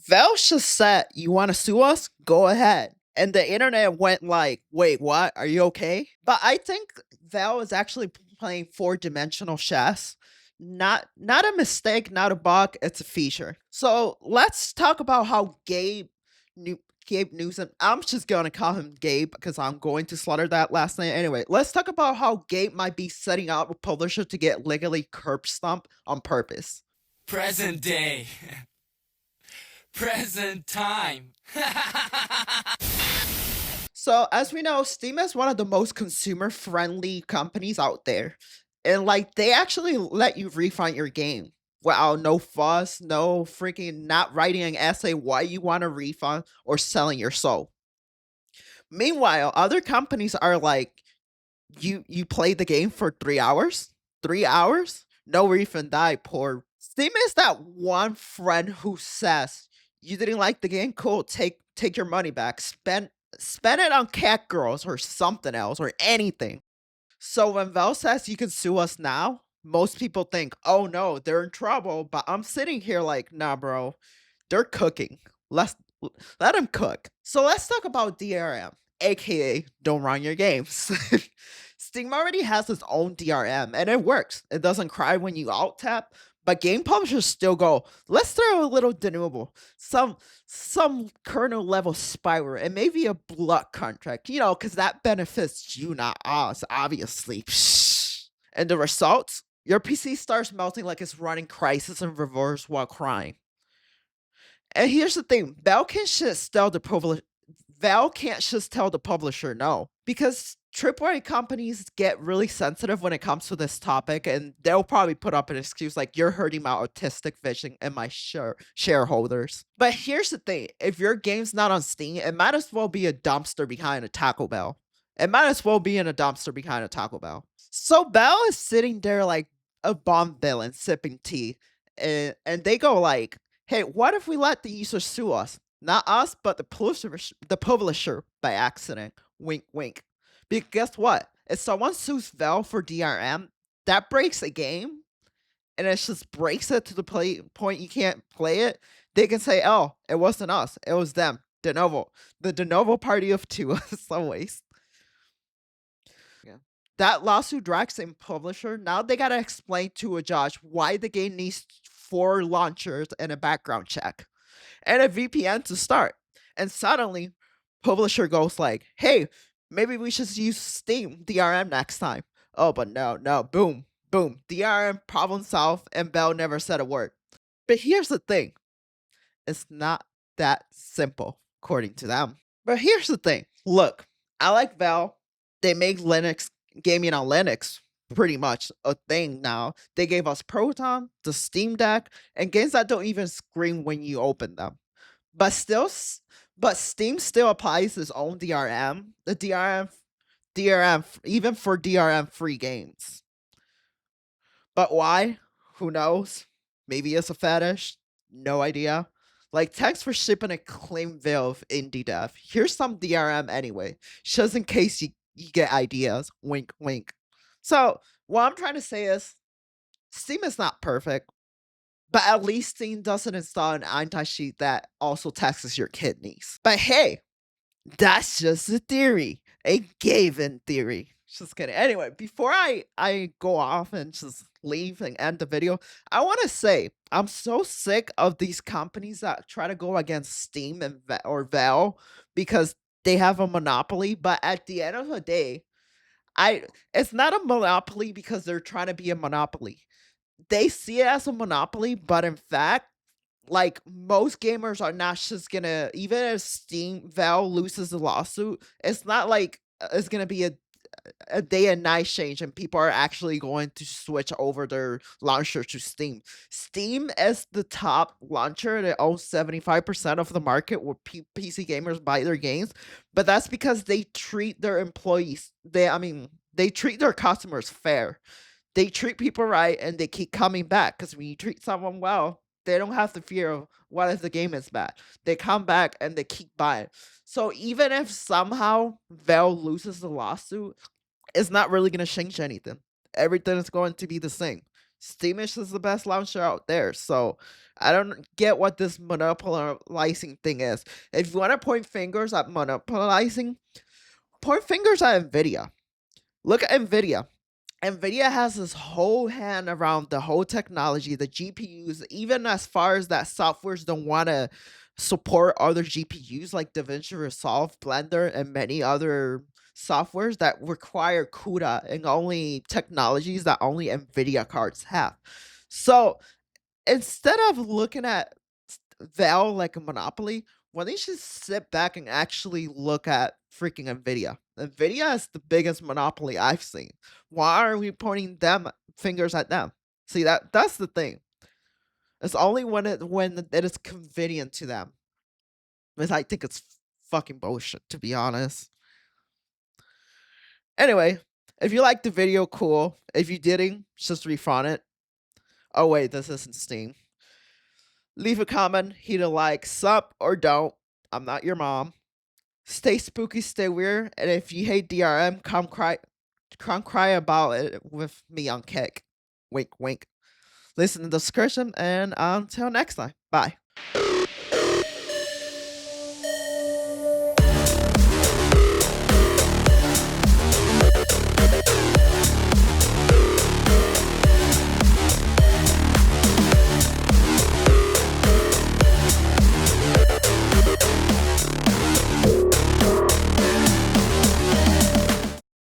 Valve just said, "You want to sue us? Go ahead." And the internet went like, "Wait, what? Are you okay?" But I think Valve is actually playing four-dimensional chess. Not a mistake, not a bug. It's a feature. So let's talk about how Gabe Newsom. I'm just gonna call him Gabe because I'm going to slaughter that last name anyway. Let's talk about how Gabe might be setting up a publisher to get legally curb stomped on purpose. Present day. Present time. So, as we know, Steam is one of the most consumer friendly companies out there. And like they actually let you refund your game without no fuss, no freaking not writing an essay why you want a refund or selling your soul. Meanwhile, other companies are like, you played the game for 3 hours? 3 hours? No refund, die poor. Steam is that one friend who says you didn't like the game, cool, take your money back. Spend it on cat girls or something else or anything. So when Val says you can sue us now, most people think, oh no, they're in trouble. But I'm sitting here like, nah, bro, they're cooking. Let's let them cook. So let's talk about DRM, aka don't run your games. Steam already has its own DRM and it works. It doesn't cry when you alt tap, but game publishers still go, let's throw a little Denuvo, some kernel level spyware, and maybe a blood contract, because that benefits you, not us, obviously. And the results? Your PC starts melting like it's running Crisis in reverse while crying. And here's the thing, Val can't just tell the publisher no, because AAA companies get really sensitive when it comes to this topic, and they'll probably put up an excuse like, you're hurting my autistic vision and my shareholders. But here's the thing, if your game's not on Steam, it might as well be a dumpster behind a Taco Bell. It might as well be in a dumpster behind a Taco Bell. So Bell is sitting there like a Bond villain sipping tea, and they go like, hey, what if we let the user sue us? Not us, but the publisher by accident. Wink, wink. Because guess what? If someone sues Valve for DRM, that breaks a game, and it just breaks it to the point you can't play it. They can say, oh, it wasn't us. It was them. Denuvo. The Denuvo party of two, as always. Yeah. That lawsuit drags in publisher. Now they gotta explain to a judge why the game needs 4 launchers and a background check and a VPN to start. And suddenly, publisher goes like, hey, maybe we should use Steam DRM next time. Oh, but no, boom, boom. DRM problem solved, and Bell never said a word. But here's the thing. It's not that simple, according to them. But here's the thing. Look, I like Valve. They make Linux gaming on Linux pretty much a thing now. They gave us Proton, the Steam Deck, and games that don't even scream when you open them. But Steam still applies its own DRM. The DRM even for DRM free games. But why? Who knows? Maybe it's a fetish. No idea. Like, thanks for shipping a clean veil of indie dev. Here's some DRM anyway, just in case you get ideas. Wink, wink. So, what I'm trying to say is, Steam is not perfect, but at least Steam doesn't install an anti-cheat that also taxes your kidneys. But hey, that's just a theory, a GabeN theory. Just kidding. Anyway, before I go off and just leave and end the video, I want to say I'm so sick of these companies that try to go against Steam or Valve because they have a monopoly. But at the end of the day, it's not a monopoly because they're trying to be a monopoly. They see it as a monopoly, but in fact, like, most gamers are not just gonna, even if Steam Valve loses the lawsuit, it's not like it's gonna be a day and night change and people are actually going to switch over their launcher to Steam. Steam is the top launcher and it owns 75% of the market where PC gamers buy their games, but that's because they treat their employees, they treat their customers fair. They treat people right and they keep coming back, because when you treat someone well, they don't have the fear of what if the game is bad. They come back and they keep buying. So even if somehow Valve loses the lawsuit, it's not really going to change anything. Everything is going to be the same. Steamish is the best launcher out there. So I don't get what this monopolizing thing is. If you want to point fingers at monopolizing, point fingers at Nvidia. Look at Nvidia. Nvidia has this whole hand around the whole technology, the GPUs, even as far as that softwares don't want to support other GPUs like DaVinci Resolve, Blender, and many other softwares that require CUDA and only technologies that only Nvidia cards have. So instead of looking at Val like a monopoly, why don't you just sit back and actually look at freaking Nvidia? Nvidia is the biggest monopoly I've seen. Why are we pointing them fingers at them? See that's the thing. It's only when it is convenient to them. Because I think it's fucking bullshit, to be honest. Anyway, if you liked the video, cool. If you didn't, just refund it. Oh wait, this isn't Steam. Leave a comment, hit a like, sub or don't. I'm not your mom. Stay spooky, stay weird, and if you hate DRM, come cry about it with me on Kick. Wink, wink. Listen to the description, and until next time, bye.